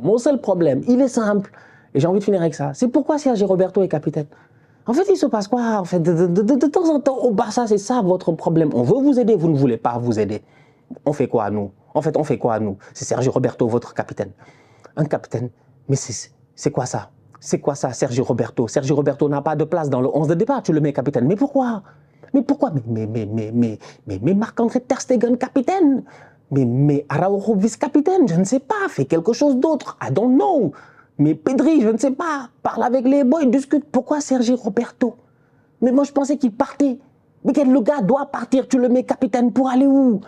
Mon seul problème, il est simple, et j'ai envie de finir avec ça, c'est pourquoi Sergi Roberto est capitaine. En fait, il se passe quoi en fait, de temps en temps au Barça, c'est ça votre problème. On veut vous aider, vous ne voulez pas vous aider. On fait quoi, nous? En fait, on fait quoi, nous? C'est Sergi Roberto, votre capitaine. Un capitaine, mais c'est quoi ça? C'est quoi ça, Sergi Roberto? Sergi Roberto n'a pas de place dans le 11 de départ, tu le mets capitaine. Mais pourquoi? Mais pourquoi? Mais Marc-André Ter Stegen, capitaine? Mais Araujo, vice-capitaine? Je ne sais pas, fais quelque chose d'autre. I don't know. Mais Pedri, je ne sais pas, parle avec les boys, discute. Pourquoi Sergi Roberto? Mais moi, je pensais qu'il partait. Mais le gars doit partir, tu le mets capitaine pour aller où?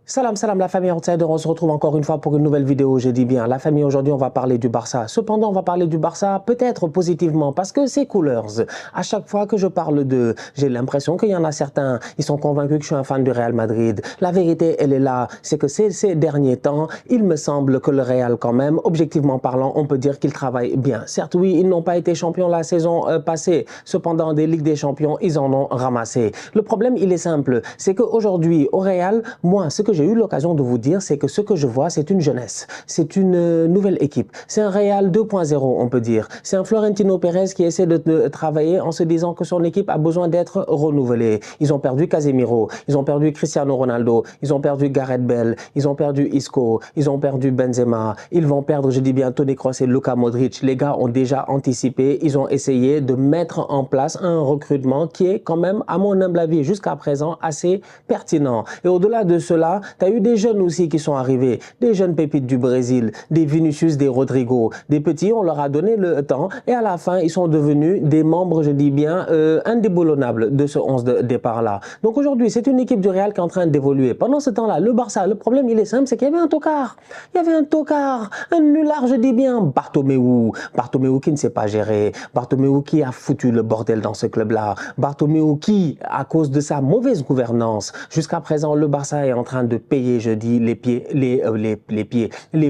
Salam, salam la famille Outsider, on se retrouve encore une fois pour une nouvelle vidéo, je dis bien. La famille, aujourd'hui, on va parler du Barça. Cependant, on va parler du Barça peut-être positivement parce que c'est couleurs. À chaque fois que je parle d'eux, j'ai l'impression qu'il y en a certains, ils sont convaincus que je suis un fan du Real Madrid. La vérité, elle est là, c'est que ces derniers temps, il me semble que le Real quand même, objectivement parlant, on peut dire qu'il travaille bien. Certes, oui, ils n'ont pas été champions la saison passée. Cependant, des Ligues des Champions, ils en ont ramassé. Le problème, il est simple, c'est qu'aujourd'hui, au Real, moi, ce que j'ai eu l'occasion de vous dire, c'est que ce que je vois, c'est une jeunesse. C'est une nouvelle équipe. C'est un Real 2.0, on peut dire. C'est un Florentino Pérez qui essaie de travailler en se disant que son équipe a besoin d'être renouvelée. Ils ont perdu Casemiro, ils ont perdu Cristiano Ronaldo, ils ont perdu Gareth Bale, ils ont perdu Isco, ils ont perdu Benzema, ils vont perdre, je dis bien, Toni Kroos et Luka Modric. Les gars ont déjà anticipé, ils ont essayé de mettre en place un recrutement qui est quand même, à mon humble avis, jusqu'à présent, assez pertinent. Et au-delà de cela, tu as eu des jeunes aussi qui sont arrivés, des jeunes pépites du Brésil, des Vinicius, des Rodrigo, des petits, on leur a donné le temps et à la fin, ils sont devenus des membres, je dis bien, indéboulonnables de ce 11 de départ-là. Donc aujourd'hui, c'est une équipe du Real qui est en train d'évoluer. Pendant ce temps-là, le Barça, le problème, il est simple, c'est qu'il y avait un tocard. Il y avait un tocard, un nulard, je dis bien, Bartomeu. Bartomeu qui ne sait pas gérer, Bartomeu qui a foutu le bordel dans ce club-là, Bartomeu qui, à cause de sa mauvaise gouvernance, jusqu'à présent, le Barça est en train de payer, je dis, les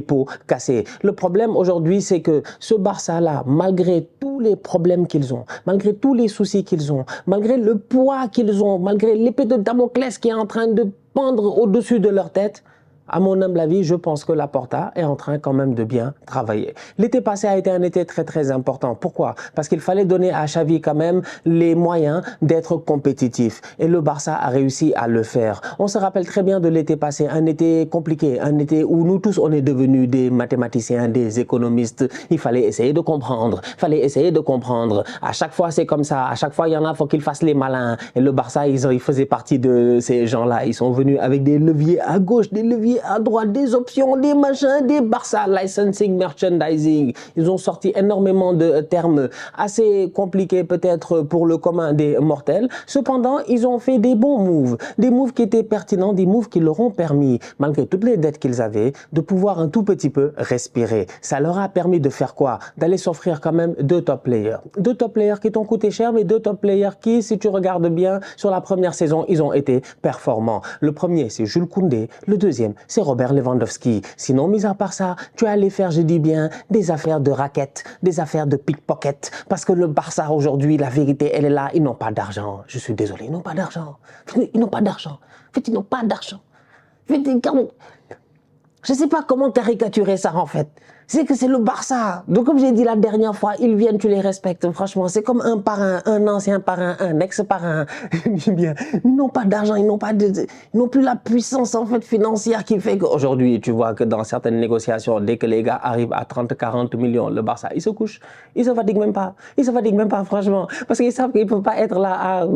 pots cassés. Le problème aujourd'hui, c'est que ce Barça-là, malgré tous les problèmes qu'ils ont, malgré tous les soucis qu'ils ont, malgré le poids qu'ils ont, malgré l'épée de Damoclès qui est en train de pendre au-dessus de leur tête, à mon humble avis, je pense que Laporta est en train quand même de bien travailler. L'été passé a été un été très important. Pourquoi? Parce qu'il fallait donner à Xavi quand même les moyens d'être compétitif. Et le Barça a réussi à le faire. On se rappelle très bien de l'été passé, un été compliqué, un été où nous tous on est devenus des mathématiciens, des économistes. Il fallait essayer de comprendre. À chaque fois c'est comme ça. À chaque fois il y en a, faut qu'ils fassent les malins. Et le Barça, ils faisaient partie de ces gens-là. Ils sont venus avec des leviers à gauche, des leviers à droite, des options, des machins, des Barça licensing, merchandising. Ils ont sorti énormément de termes assez compliqués peut-être pour le commun des mortels. Cependant, ils ont fait des bons moves qui étaient pertinents, des moves qui leur ont permis, malgré toutes les dettes qu'ils avaient, de pouvoir un tout petit peu respirer. Ça leur a permis de faire quoi? D'aller s'offrir quand même deux top players. Deux top players qui t'ont coûté cher, mais deux top players qui, si tu regardes bien, sur la première saison, ils ont été performants. Le premier, c'est Jules Koundé. Le deuxième, c'est Robert Lewandowski. Sinon, mis à part ça, tu allais faire, je dis bien, des affaires de raquettes, des affaires de pickpocket. Parce que le Barça, aujourd'hui, la vérité, elle est là. Ils n'ont pas d'argent. Je suis désolé, ils n'ont pas d'argent. Ils n'ont pas d'argent. En fait, ils n'ont pas d'argent. Je ne sais pas comment caricaturer ça, en fait. C'est que c'est le Barça. Donc, comme j'ai dit la dernière fois, ils viennent, tu les respectes. Franchement, c'est comme un parrain, un ancien parrain, un ex-parrain. Bien, ils n'ont pas d'argent, ils n'ont plus la puissance, en fait, financière qui fait qu'aujourd'hui, tu vois que dans certaines négociations, dès que les gars arrivent à 30-40 millions, le Barça, ils se couchent. Ils se fatiguent même pas. Ils se fatiguent même pas, franchement. Parce qu'ils savent qu'ils ne peuvent pas être là à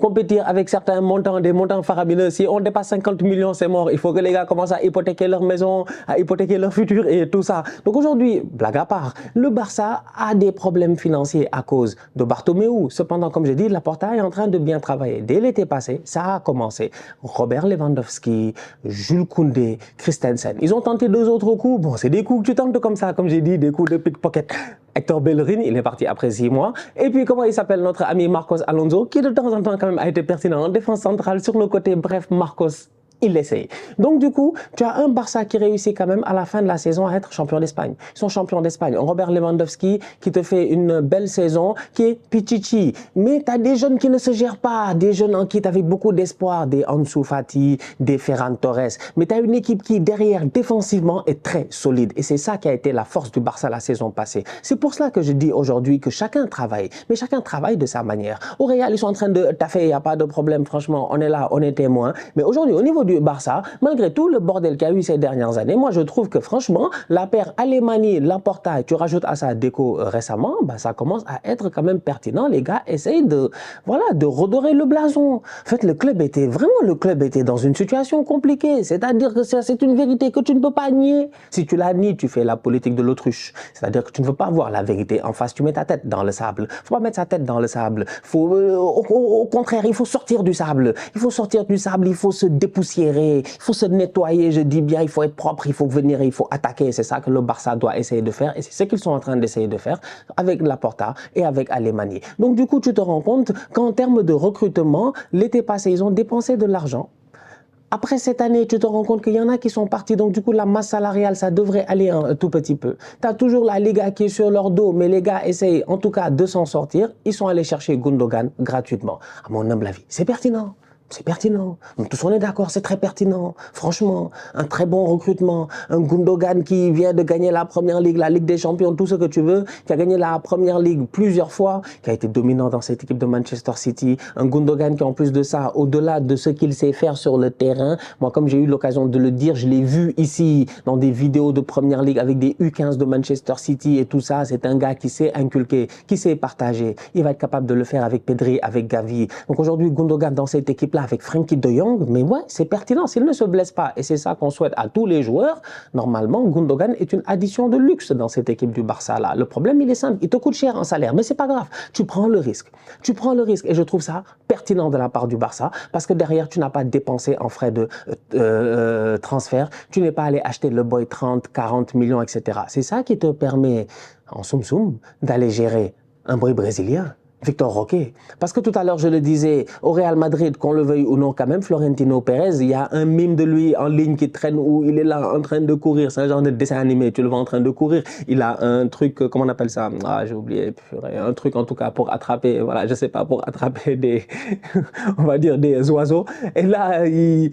compétir avec certains montants, des montants faramineux. Si on dépasse 50 millions, c'est mort. Il faut que les gars commencent à hypothéquer leur maison, à hypothéquer leur futur et tout ça. Donc aujourd'hui, blague à part, le Barça a des problèmes financiers à cause de Bartomeu. Cependant, comme je dis, Laporta est en train de bien travailler. Dès l'été passé, ça a commencé. Robert Lewandowski, Jules Koundé, Christensen. Ils ont tenté deux autres coups. Bon, c'est des coups que tu tentes comme ça, comme j'ai dit, des coups de pickpocket. Hector Bellerin, il est parti après 6 mois. Et puis, comment il s'appelle, notre ami Marcos Alonso, qui de temps en temps quand même a été pertinent en défense centrale sur le côté. Bref, Marcos, il essaye. Donc du coup, tu as un Barça qui réussit quand même à la fin de la saison à être champion d'Espagne. Ils sont champions d'Espagne. Robert Lewandowski qui te fait une belle saison, qui est Pichichi. Mais tu as des jeunes qui ne se gèrent pas, des jeunes en qui tu avais beaucoup d'espoir, des Ansu Fati, des Ferran Torres. Mais tu as une équipe qui, derrière, défensivement, est très solide. Et c'est ça qui a été la force du Barça la saison passée. C'est pour cela que je dis aujourd'hui que chacun travaille. Mais chacun travaille de sa manière. Au Real, ils sont en train de taffer, il n'y a pas de problème. Franchement, on est là, on est témoin. Mais aujourd'hui, au niveau du Barça, malgré tout le bordel qu'il y a eu ces dernières années, moi je trouve que franchement, la paire Alemany, Laporta, tu rajoutes à ça Deco récemment, bah, ça commence à être quand même pertinent. Les gars essayent de, voilà, de redorer le blason. En fait, le club était dans une situation compliquée. C'est-à-dire que c'est une vérité que tu ne peux pas nier. Si tu la nies, tu fais la politique de l'autruche. C'est-à-dire que tu ne veux pas voir la vérité en face. Tu mets ta tête dans le sable. Faut pas mettre sa tête dans le sable. Au contraire, il faut sortir du sable. Il faut sortir du sable, il faut se dépoussiérer, il faut se nettoyer, je dis bien, il faut être propre, il faut venir, il faut attaquer. C'est ça que le Barça doit essayer de faire et c'est ce qu'ils sont en train d'essayer de faire avec Laporta et avec Alemany. Donc du coup, tu te rends compte qu'en termes de recrutement, l'été passé, ils ont dépensé de l'argent. Après cette année, tu te rends compte qu'il y en a qui sont partis, donc du coup, la masse salariale, ça devrait aller un tout petit peu. Tu as toujours la Liga qui est sur leur dos, mais les gars essayent en tout cas de s'en sortir. Ils sont allés chercher Gundogan gratuitement. À mon humble avis, c'est pertinent. C'est pertinent. Donc, tous on est d'accord, c'est très pertinent. Franchement, un très bon recrutement. Un Gundogan qui vient de gagner la Première Ligue, la Ligue des Champions, tout ce que tu veux, qui a gagné la Première Ligue plusieurs fois, qui a été dominant dans cette équipe de Manchester City. Un Gundogan qui, en plus de ça, au-delà de ce qu'il sait faire sur le terrain, moi, comme j'ai eu l'occasion de le dire, je l'ai vu ici dans des vidéos de Première Ligue avec des U15 de Manchester City et tout ça. C'est un gars qui sait inculquer, qui sait partager. Il va être capable de le faire avec Pedri, avec Gavi. Donc aujourd'hui, Gundogan dans cette équipe-là, avec Frenkie de Jong, mais ouais, c'est pertinent. S'il ne se blesse pas, et c'est ça qu'on souhaite à tous les joueurs, normalement, Gundogan est une addition de luxe dans cette équipe du Barça-là. Le problème, il est simple. Il te coûte cher en salaire, mais c'est pas grave. Tu prends le risque. Tu prends le risque. Et je trouve ça pertinent de la part du Barça, parce que derrière, tu n'as pas dépensé en frais de transfert. Tu n'es pas allé acheter le boy 30, 40 millions, etc. C'est ça qui te permet, en soum-soum, d'aller gérer un boy brésilien. Victor Roque. Parce que tout à l'heure, je le disais, au Real Madrid, qu'on le veuille ou non, quand même, Florentino Pérez, il y a un mime de lui en ligne qui traîne où il est là en train de courir. C'est un genre de dessin animé, tu le vois en train de courir. Il a un truc, comment on appelle ça? Ah, j'ai oublié. Un truc, en tout cas, pour attraper, voilà, je sais pas, pour attraper des, on va dire, des oiseaux. Et là, il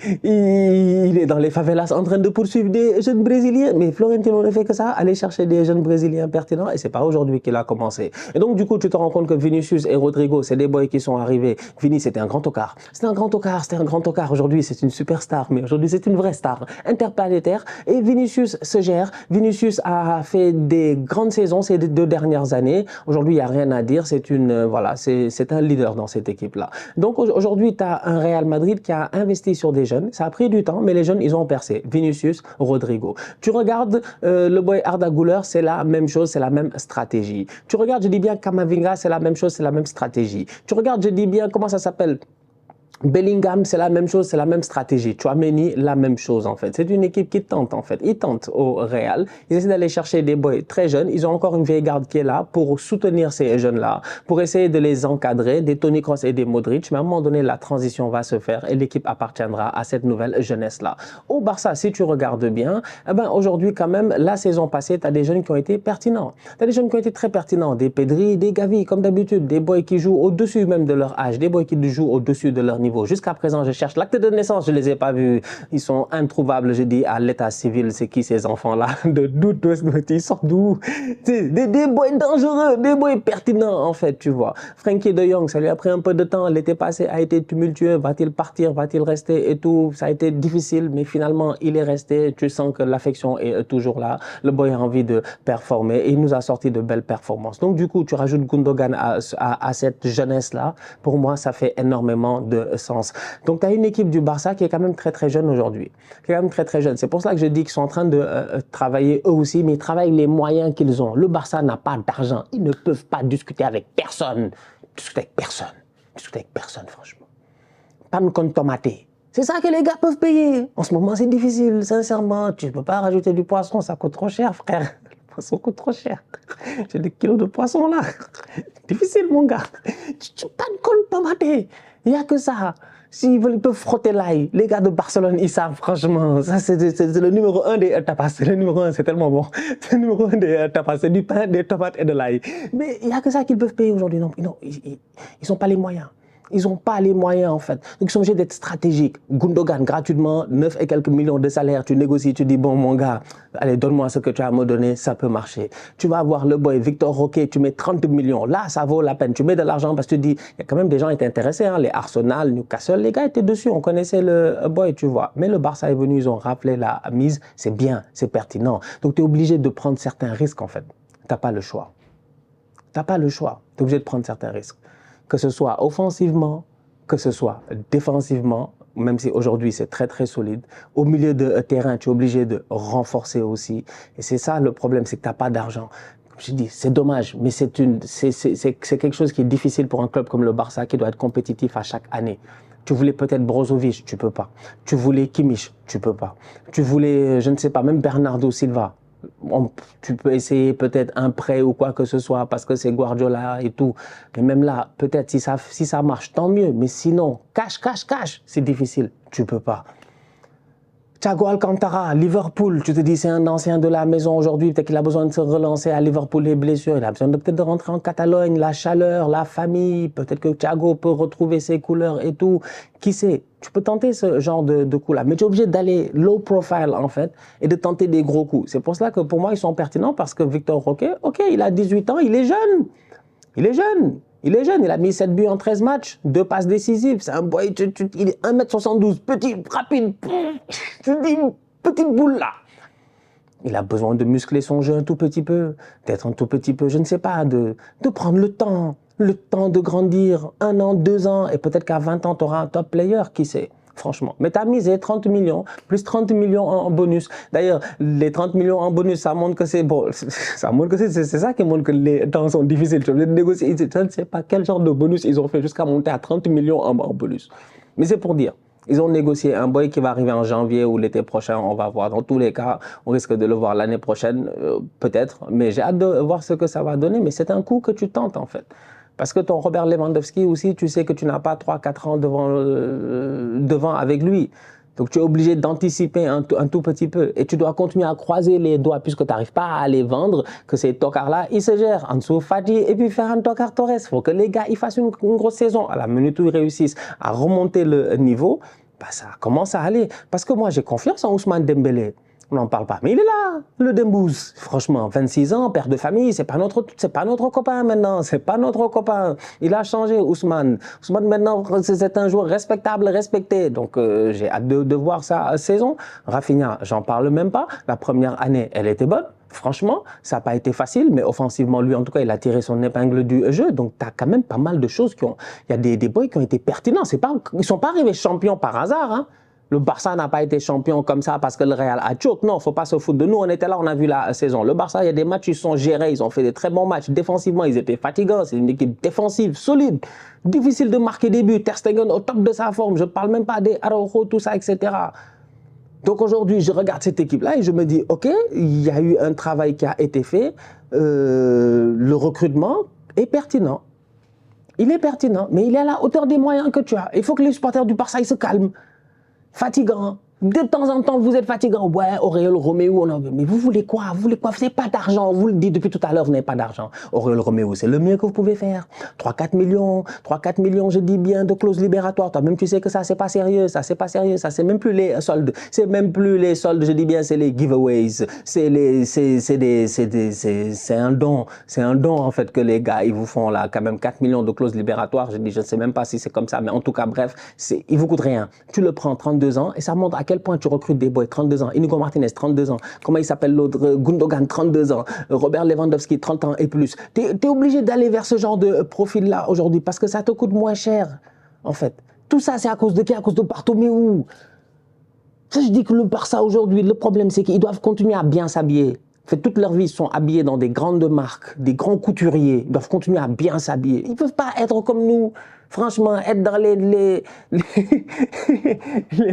est dans les favelas en train de poursuivre des jeunes Brésiliens. Mais Florentino ne fait que ça, aller chercher des jeunes Brésiliens pertinents. Et c'est pas aujourd'hui qu'il a commencé. Et donc, du coup, tu te rends compte que Vinicius et Rodrigo, c'est des boys qui sont arrivés. Vini, c'était un grand tocard. C'était un grand tocard. Aujourd'hui, c'est une superstar, mais aujourd'hui, c'est une vraie star interplanétaire. Et Vinicius se gère. Vinicius a fait des grandes saisons ces 2 dernières années. Aujourd'hui, il n'y a rien à dire. C'est voilà, c'est un leader dans cette équipe-là. Donc, aujourd'hui, tu as un Real Madrid qui a investi sur des jeunes. Ça a pris du temps, mais les jeunes, ils ont percé. Vinicius, Rodrigo. Tu regardes le boy Arda Güler, c'est la même chose, c'est la même stratégie. Tu regardes, je dis bien Camavinga, c'est la même chose, c'est la même stratégie. Tu regardes, je dis bien, comment ça s'appelle? Bellingham, c'est la même chose, c'est la même stratégie. Tchouaméni, la même chose en fait. C'est une équipe qui tente en fait. Ils tentent au Real. Ils essaient d'aller chercher des boys très jeunes. Ils ont encore une vieille garde qui est là pour soutenir ces jeunes-là, pour essayer de les encadrer, des Toni Kroos et des Modric. Mais à un moment donné, la transition va se faire et l'équipe appartiendra à cette nouvelle jeunesse-là. Au Barça, si tu regardes bien, eh ben aujourd'hui quand même, la saison passée, tu as des jeunes qui ont été pertinents. Tu as des jeunes qui ont été très pertinents. Des Pedri, des Gavi, comme d'habitude. Des boys qui jouent au-dessus même de leur âge. Des boys qui jouent au-dessus de leur niveau. Jusqu'à présent, je cherche l'acte de naissance, je ne les ai pas vus. Ils sont introuvables, je dis, à l'état civil. C'est qui ces enfants-là? D'où ils sortent d'où? Des boys dangereux, des boys pertinents, en fait, tu vois. Frenkie de Jong, ça lui a pris un peu de temps. L'été passé a été tumultueux. Va-t-il partir? Va-t-il rester? Et tout. Ça a été difficile, mais finalement, il est resté. Tu sens que l'affection est toujours là. Le boy a envie de performer et il nous a sorti de belles performances. Donc, du coup, tu rajoutes Gundogan à cette jeunesse-là. Pour moi, ça fait énormément de sens. Donc, tu as une équipe du Barça qui est quand même très, très jeune aujourd'hui. Qui est quand même très, très jeune. C'est pour ça que je dis qu'ils sont en train de travailler eux aussi, mais ils travaillent les moyens qu'ils ont. Le Barça n'a pas d'argent. Ils ne peuvent pas discuter avec personne. Discuter avec personne. Discuter avec personne, franchement. Pas une compte tomaté. C'est ça que les gars peuvent payer. En ce moment, c'est difficile, sincèrement. Tu ne peux pas rajouter du poisson, ça coûte trop cher, frère. Le poisson coûte trop cher. J'ai des kilos de poisson là. Difficile, mon gars. Tu pas une compte tomaté. Il n'y a que ça. S'ils veulent, ils peuvent frotter l'ail. Les gars de Barcelone, ils savent, franchement. Ça, c'est le numéro 1 des tapas. C'est le numéro 1, c'est tellement bon. C'est le numéro 1 des tapas. C'est du pain, des tomates et de l'ail. Mais il n'y a que ça qu'ils peuvent payer aujourd'hui. Non, ils n'ont pas les moyens. Ils n'ont pas les moyens, en fait. Donc, ils sont obligés d'être stratégiques. Gundogan, gratuitement, 9 et quelques millions de salaire. Tu négocies, tu dis, bon, mon gars, allez, donne-moi ce que tu as à me donner, ça peut marcher. Tu vas avoir le boy Victor Roque, tu mets 30 millions. Là, ça vaut la peine. Tu mets de l'argent parce que tu dis, il y a quand même des gens qui étaient intéressés. Hein, les Arsenal, Newcastle, les gars étaient dessus. On connaissait le boy, tu vois. Mais le Barça est venu, ils ont rappelé la mise. C'est bien, c'est pertinent. Donc, tu es obligé de prendre certains risques, en fait. Tu n'as pas le choix. Tu n'as pas le choix. Tu es obligé de prendre certains risques. Que ce soit offensivement, que ce soit défensivement, même si aujourd'hui c'est très très solide. Au milieu de terrain, tu es obligé de renforcer aussi. Et c'est ça le problème, c'est que tu n'as pas d'argent. Comme je dis, c'est dommage, mais c'est quelque chose qui est difficile pour un club comme le Barça qui doit être compétitif à chaque année. Tu voulais peut-être Brozovic, tu peux pas. Tu voulais Kimmich, tu peux pas. Tu voulais, je ne sais pas, même Bernardo Silva. Tu peux essayer peut-être un prêt ou quoi que ce soit parce que c'est Guardiola et tout. Mais même là, peut-être si ça marche, tant mieux. Mais sinon, cash, c'est difficile. Tu peux pas. Thiago Alcantara, Liverpool, tu te dis c'est un ancien de la maison aujourd'hui, peut-être qu'il a besoin de se relancer à Liverpool, les blessures, il a besoin peut-être de rentrer en Catalogne, la chaleur, la famille, peut-être que Thiago peut retrouver ses couleurs et tout. Qui sait? Tu peux tenter ce genre de coup-là, mais tu es obligé d'aller low profile en fait et de tenter des gros coups. C'est pour cela que pour moi ils sont pertinents parce que Victor Roque, ok, il a 18 ans, il est jeune. Il est jeune. Il est jeune, il a mis 7 buts en 13 matchs, 2 passes décisives. C'est un boy, il est 1m72, petit, rapide. Tu dis, une petite boule là. Il a besoin de muscler son jeu un tout petit peu, d'être un tout petit peu, je ne sais pas, de prendre le temps de grandir, 1 an, 2 ans, et peut-être qu'à 20 ans, tu auras un top player, qui sait. Franchement. Mais tu as misé 30 millions, plus 30 millions en bonus. D'ailleurs, les 30 millions en bonus, ça montre que c'est bon. Ça montre que c'est ça qui montre que les temps sont difficiles. Tu veux négocier. Je ne sais pas quel genre de bonus ils ont fait jusqu'à monter à 30 millions en bonus. Mais c'est pour dire. Ils ont négocié un boy qui va arriver en janvier ou l'été prochain, on va voir. Dans tous les cas, on risque de le voir l'année prochaine, peut-être. Mais j'ai hâte de voir ce que ça va donner. Mais c'est un coup que tu tentes, en fait. Parce que ton Robert Lewandowski aussi, tu sais que tu n'as pas 3-4 ans devant avec lui. Donc tu es obligé d'anticiper un tout petit peu. Et tu dois continuer à croiser les doigts puisque tu n'arrives pas à les vendre, que ces tocards-là, ils se gèrent. Ansu Fati et puis Ferran Tocard Torres. Il faut que les gars ils fassent une grosse saison. À la minute où ils réussissent à remonter le niveau, bah, ça commence à aller. Parce que moi, j'ai confiance en Ousmane Dembélé. On n'en parle pas, mais il est là, le Dembouz. Franchement, 26 ans, père de famille, c'est pas notre copain maintenant, c'est pas notre copain. Il a changé, Ousmane. Ousmane, maintenant, c'est un joueur respectable, respecté. Donc, j'ai hâte de voir sa saison. Rafinha, j'en parle même pas. La première année, elle était bonne. Franchement, ça n'a pas été facile, mais offensivement, lui, en tout cas, il a tiré son épingle du jeu. Donc, tu as quand même pas mal de choses il y a des boys qui ont été pertinents. Ils ne sont pas arrivés champions par hasard, hein. Le Barça n'a pas été champion comme ça parce que le Real a choke. Non, il ne faut pas se foutre de nous. On était là, on a vu la saison. Le Barça, il y a des matchs, ils sont gérés. Ils ont fait des très bons matchs. Défensivement, ils étaient fatigants. C'est une équipe défensive, solide. Difficile de marquer des buts. Ter Stegen au top de sa forme. Je ne parle même pas des Araujo, tout ça, etc. Donc aujourd'hui, je regarde cette équipe-là et je me dis, OK, il y a eu un travail qui a été fait. Le recrutement est pertinent. Il est pertinent, mais il est à la hauteur des moyens que tu as. Il faut que les supporters du Barça, ils se calment. Fatigant. De temps en temps, vous êtes fatigant. Ouais, Aurélien Roméo, mais vous voulez quoi? Vous voulez quoi? Vous n'avez pas d'argent. Vous le dites depuis tout à l'heure, vous n'avez pas d'argent. Aurélien Roméo, c'est le mieux que vous pouvez faire. 3-4 millions, je dis bien, de clauses libératoires. Toi-même, tu sais que ça, c'est pas sérieux. Ça, c'est pas sérieux. Ça, c'est même plus les soldes. C'est même plus les soldes, je dis bien, c'est les giveaways. C'est un don. C'est un don, en fait, que les gars, ils vous font là, quand même 4 millions de clauses libératoires. Je dis, je ne sais même pas si c'est comme ça, mais en tout cas, bref, il vous coûte rien. Tu le prends 32 ans et ça montre à quel point tu recrutes des boys, 32 ans, Inigo Martinez, 32 ans, comment il s'appelle l'autre, Gundogan, 32 ans, Robert Lewandowski, 30 ans et plus. Tu es obligé d'aller vers ce genre de profil-là aujourd'hui parce que ça te coûte moins cher, en fait. Tout ça, c'est à cause de qui? À cause de Bartomeu. Ça, je dis que le Barça aujourd'hui, le problème, c'est qu'ils doivent continuer à bien s'habiller. En fait, toute leur vie, ils sont habillés dans des grandes marques, des grands couturiers. Ils doivent continuer à bien s'habiller. Ils ne peuvent pas être comme nous. Franchement, être dans les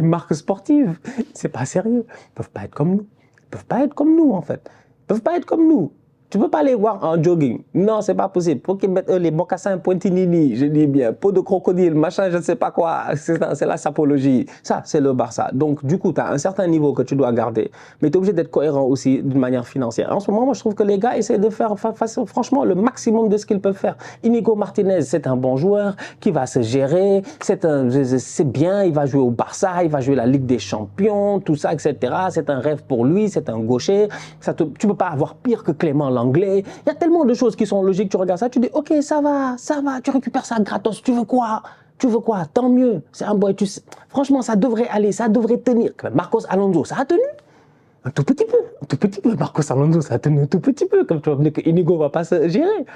marques sportives, c'est pas sérieux. Ils ne peuvent pas être comme nous. Ils ne peuvent pas être comme nous, en fait. Ils ne peuvent pas être comme nous. Tu peux pas les voir en jogging. Non, c'est pas possible. Pour qu'ils mettent les mocassins pointinini, je dis bien, peau de crocodile, machin, je ne sais pas quoi. C'est la sapologie. Ça, c'est le Barça. Donc, du coup, tu as un certain niveau que tu dois garder. Mais tu es obligé d'être cohérent aussi d'une manière financière. En ce moment, moi, je trouve que les gars essaient de faire franchement le maximum de ce qu'ils peuvent faire. Inigo Martinez, c'est un bon joueur qui va se gérer. C'est bien, il va jouer au Barça, il va jouer la Ligue des Champions, tout ça, etc. C'est un rêve pour lui, c'est un gaucher. Tu ne peux pas avoir pire que Clément l'anglais. Il y a tellement de choses qui sont logiques. Tu regardes ça, tu dis, ok, ça va, tu récupères ça gratos. Tu veux quoi? Tu veux quoi? Tant mieux. C'est un boy. Franchement, ça devrait aller, ça devrait tenir. Marcos Alonso, ça a tenu. Un tout petit peu. Marcos Alonso, ça a tenu un tout petit peu. Comme tu vas venir que Inigo va pas se gérer.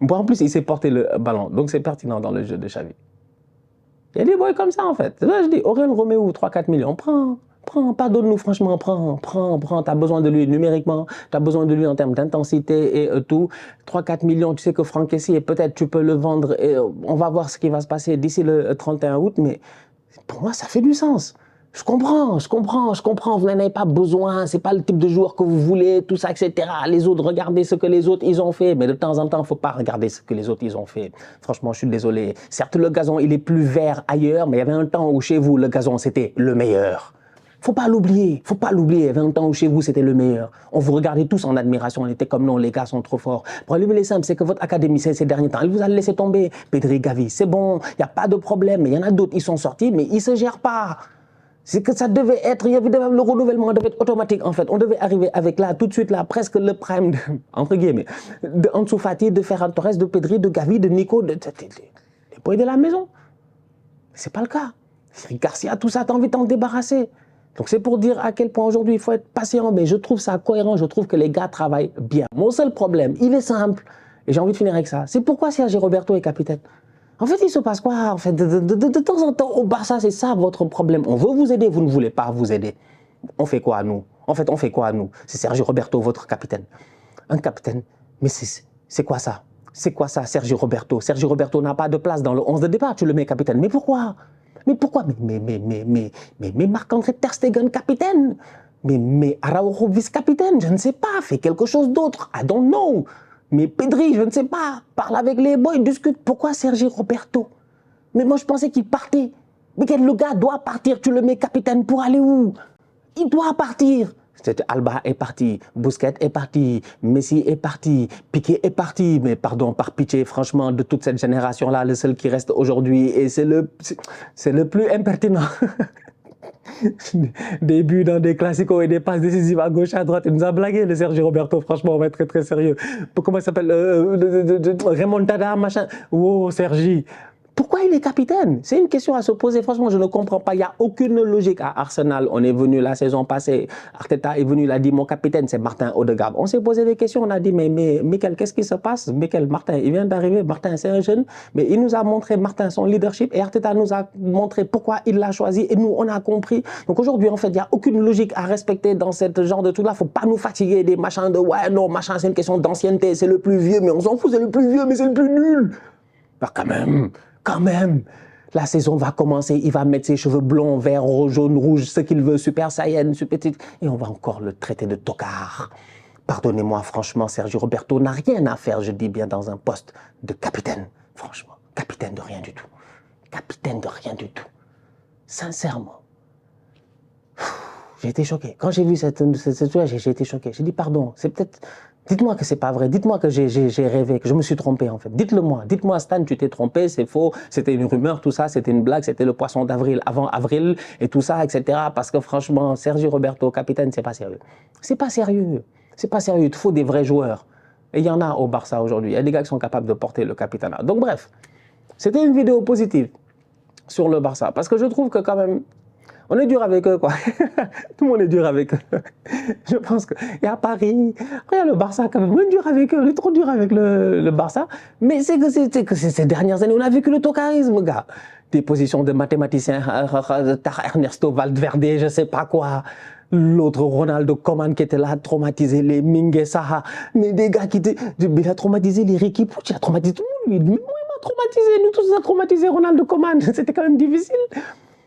Bon, en plus, il s'est porté le ballon. Donc, c'est pertinent dans le jeu de Xavi. Il y a des boys comme ça, en fait. Là, je dis, Aurel Roméo, 3-4 millions, prends, pardonne-nous, franchement, prends. Tu as besoin de lui numériquement, tu as besoin de lui en termes d'intensité et tout. 3-4 millions, tu sais que Franck Kessie, peut-être tu peux le vendre et on va voir ce qui va se passer d'ici le 31 août, mais pour moi, ça fait du sens. Je comprends, vous n'en avez pas besoin, c'est pas le type de joueur que vous voulez, tout ça, etc. Les autres, regardez ce que les autres, ils ont fait, mais de temps en temps, il ne faut pas regarder ce que les autres, ils ont fait. Franchement, je suis désolé. Certes, le gazon, il est plus vert ailleurs, mais il y avait un temps où chez vous, le gazon, c'était le meilleur. Faut pas l'oublier. Il y avait un temps où chez vous, c'était le meilleur. On vous regardait tous en admiration, on était comme non, les gars sont trop forts. Le problème, il est simple, c'est que votre académicien, ces derniers temps, il vous a laissé tomber. Pedri, Gavi, c'est bon, il n'y a pas de problème, mais il y en a d'autres, ils sont sortis, mais ils ne se gèrent pas. C'est que ça devait être, le renouvellement devait être automatique en fait. On devait arriver avec là, tout de suite là, presque le prime, entre guillemets, de Ansu Fati, de Ferran Torres, de Pedri, de Gavi, de Nico, les boys de la maison. C'est pas le cas. Eric Garcia, tout ça, t'as envie de t'en débarrasser. Donc c'est pour dire à quel point aujourd'hui il faut être patient, mais je trouve ça cohérent, je trouve que les gars travaillent bien. Mon seul problème, il est simple, et j'ai envie de finir avec ça, c'est pourquoi Sergio Roberto est capitaine. En fait, il se passe quoi? En fait, de temps en temps, au Barça, c'est ça votre problème. On veut vous aider, vous ne voulez pas vous aider. On fait quoi, nous? En fait, on fait quoi, nous? C'est Sergio Roberto, votre capitaine. Un capitaine? Mais c'est quoi ça? C'est quoi ça, Sergio Roberto? Sergio Roberto n'a pas de place dans le 11 de départ, tu le mets capitaine. Mais pourquoi? Mais Marc-André Ter Stegen, capitaine? Mais Araujo, vice-capitaine? Je ne sais pas, fais quelque chose d'autre. I don't know. Mais Pedri, je ne sais pas, parle avec les boys, discute. Pourquoi Sergio Roberto? Mais moi, je pensais qu'il partait. Mais le gars doit partir, tu le mets capitaine pour aller où? Il doit partir. Alba est parti, Busquets est parti, Messi est parti, Piqué est parti. Mais pardon, par pitié, franchement, de toute cette génération-là, le seul qui reste aujourd'hui, et c'est le plus impertinent. Des buts dans des classicos et des passes décisives à gauche, à droite. Il nous a blagué, le Sergio Roberto. Franchement, on va être très, très sérieux. Comment il s'appelle Remontada, machin. Oh, Sergi. Pourquoi il est capitaine? C'est une question à se poser. Franchement, je ne comprends pas. Il n'y a aucune logique à Arsenal. On est venu la saison passée. Arteta est venu, il a dit, mon capitaine, c'est Martin Odegaard. On s'est posé des questions. On a dit, mais Michael, qu'est-ce qui se passe? Michael, Martin, il vient d'arriver. Martin, c'est un jeune. Mais il nous a montré, Martin, son leadership. Et Arteta nous a montré pourquoi il l'a choisi. Et nous, on a compris. Donc aujourd'hui, en fait, il n'y a aucune logique à respecter dans ce genre de truc-là. Il ne faut pas nous fatiguer des machins de, ouais, non, machin, c'est une question d'ancienneté. C'est le plus vieux. Mais on s'en fout, c'est le plus vieux, mais c'est le plus nul. Bah, quand même, la saison va commencer, il va mettre ses cheveux blonds, verts, jaune, rouge, ce qu'il veut, super saiyan, super petit, et on va encore le traiter de tocard. Pardonnez-moi, franchement, Sergio Roberto n'a rien à faire, je dis bien, dans un poste de capitaine. Franchement, capitaine de rien du tout. Capitaine de rien du tout. Sincèrement. J'ai été choqué. Quand j'ai vu cette chose, j'ai été choqué. J'ai dit, pardon, c'est peut-être... Dites-moi que c'est pas vrai. Dites-moi que j'ai rêvé, que je me suis trompé, en fait. Dites-le moi. Dites-moi, Stan, tu t'es trompé, c'est faux, c'était une rumeur, tout ça, c'était une blague, c'était le poisson d'avril, avant avril, et tout ça, etc. Parce que franchement, Sergio Roberto, capitaine, c'est pas sérieux. C'est pas sérieux. C'est pas sérieux. Il te faut des vrais joueurs. Et il y en a au Barça aujourd'hui. Il y a des gars qui sont capables de porter le capitanat. Donc bref, c'était une vidéo positive sur le Barça. Parce que je trouve que quand même, on est dur avec eux, quoi. Tout le monde est dur avec eux. Je pense qu'il y a Paris, il y a le Barça quand même. On est dur avec eux, on est trop dur avec le Barça. Mais c'est que ces dernières années, on a vécu le tocarisme, gars. Des positions de mathématiciens, Ernesto Valverde, je sais pas quoi. L'autre Ronaldo Koeman qui était là, traumatisé les Minguesa. Mais des gars il a traumatisé les Ricky Pucci, il a traumatisé tout le monde. Lui, il m'a traumatisé, nous tous, on a traumatisé Ronaldo Koeman. C'était quand même difficile.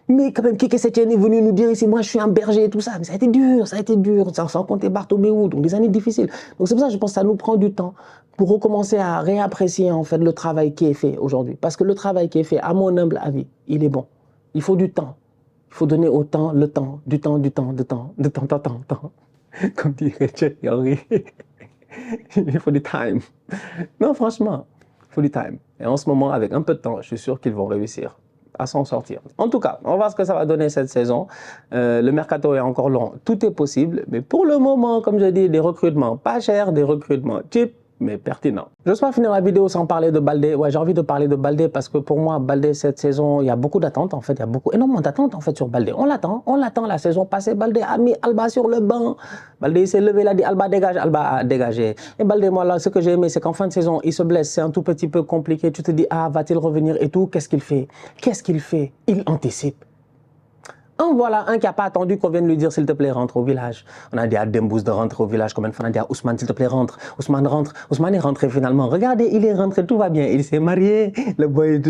Mais quand même, Kike Setien est venu nous dire ici, moi je suis un berger et tout ça. Mais ça a été dur, sans compter Bartomeu, donc des années difficiles. Donc c'est pour ça que je pense que ça nous prend du temps pour recommencer à réapprécier en fait le travail qui est fait aujourd'hui. Parce que le travail qui est fait, à mon humble avis, il est bon. Il faut du temps. Il faut donner au temps, le temps, du temps. Comme dirait Thierry Henry. Il faut du time. Non, franchement, il faut du time. Et en ce moment, avec un peu de temps, je suis sûr qu'ils vont réussir à s'en sortir. En tout cas, on va voir ce que ça va donner cette saison. Le mercato est encore long, tout est possible. Mais pour le moment, comme je dis, des recrutements pas chers, des recrutements cheap, mais pertinents. Je ne vais pas finir la vidéo sans parler de Baldé. Ouais, j'ai envie de parler de Baldé parce que pour moi, Baldé, cette saison, il y a beaucoup d'attentes. En fait, il y a énormément d'attentes en fait sur Baldé. On l'attend la saison passée. Baldé a mis Alba sur le banc. Baldé s'est levé, il a dit Alba dégage. Alba a dégagé. Et Baldé, moi, là, ce que j'ai aimé, c'est qu'en fin de saison, il se blesse. C'est un tout petit peu compliqué. Tu te dis, ah, va-t-il revenir et tout? Qu'est-ce qu'il fait? Qu'est-ce qu'il fait? Il anticipe. Voilà un qui n'a pas attendu qu'on vienne lui dire s'il te plaît rentre au village. On a dit à Dembous de rentrer au village, combien de fois on a dit à Ousmane s'il te plaît rentre. Ousmane rentre, Ousmane est rentré finalement. Regardez, il est rentré, tout va bien. Il s'est marié, le boy,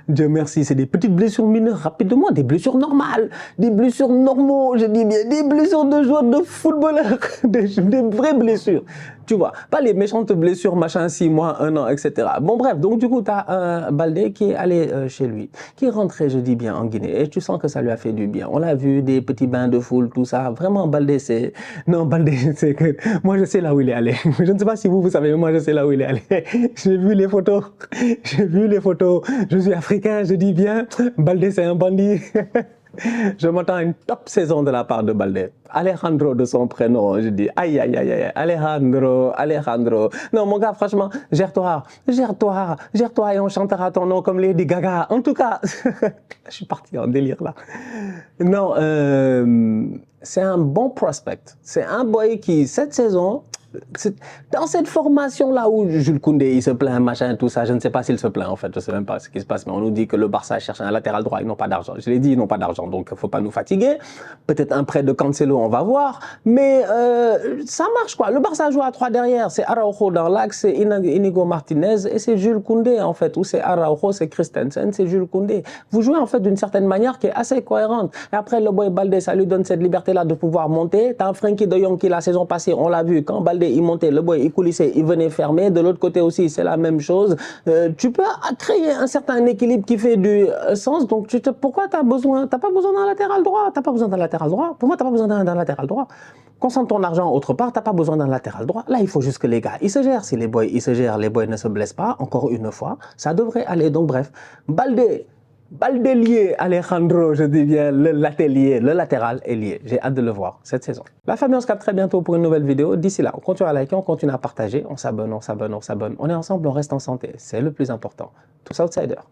Dieu merci, c'est des petites blessures mineures rapidement, des blessures normales, des blessures normaux, je dis bien, des blessures de joueurs de footballeurs, des vraies blessures. Tu vois, pas les méchantes blessures, machin, 6 mois, 1 an, etc. Bon, bref, donc du coup, tu as un Baldé qui est allé chez lui, qui est rentré, je dis bien, en Guinée, et tu sens que ça lui a fait du bien. On l'a vu, des petits bains de foule, tout ça. Vraiment, Baldé, c'est... Non, Baldé, c'est que... Moi, je sais là où il est allé. Je ne sais pas si vous savez, mais moi, je sais là où il est allé. J'ai vu les photos. J'ai vu les photos. Je suis africain, je dis bien, Baldé, c'est un bandit. Je m'attends à une top saison de la part de Baldé. Alejandro de son prénom, je dis aïe aïe aïe aïe, Alejandro. Non mon gars, franchement, gère-toi et on chantera ton nom comme Lady Gaga. En tout cas, je suis parti en délire là. Non, c'est un bon prospect. C'est un boy qui, cette saison, dans cette formation-là où Jules Koundé, il se plaint, machin, tout ça, je ne sais pas s'il se plaint en fait, je ne sais même pas ce qui se passe, mais on nous dit que le Barça cherche un latéral droit, ils n'ont pas d'argent. Je l'ai dit, ils n'ont pas d'argent, donc il ne faut pas nous fatiguer. Peut-être un prêt de Cancelo, on va voir, mais ça marche quoi. Le Barça joue à 3 derrière, c'est Araujo dans l'axe, c'est Inigo Martinez et c'est Jules Koundé en fait, ou c'est Araujo, c'est Christensen, c'est Jules Koundé. Vous jouez en fait d'une certaine manière qui est assez cohérente. Et après, le boy Baldé, ça lui donne cette liberté-là de pouvoir monter. T'as un Frenkie de Jong qui la saison passée, on l'a vu, quand Baldé il montait, le boy il coulissait, il venait fermer. De l'autre côté aussi, c'est la même chose. Tu peux créer un certain équilibre qui fait du sens. Donc, pourquoi t'as pas besoin d'un latéral droit? T'as pas besoin d'un latéral droit. Pour moi, t'as pas besoin d'un latéral droit. Concentre ton argent autre part, t'as pas besoin d'un latéral droit. Là, il faut juste que les gars, ils se gèrent. Si les boys, ils se gèrent, les boys ne se blessent pas. Encore une fois, ça devrait aller. Donc, bref, Baldé lié, Alejandro, je dis bien, le latéral est lié. J'ai hâte de le voir cette saison. La famille, on se capte très bientôt pour une nouvelle vidéo. D'ici là, on continue à liker, on continue à partager, on s'abonne. On est ensemble, on reste en santé. C'est le plus important. Tous outsiders.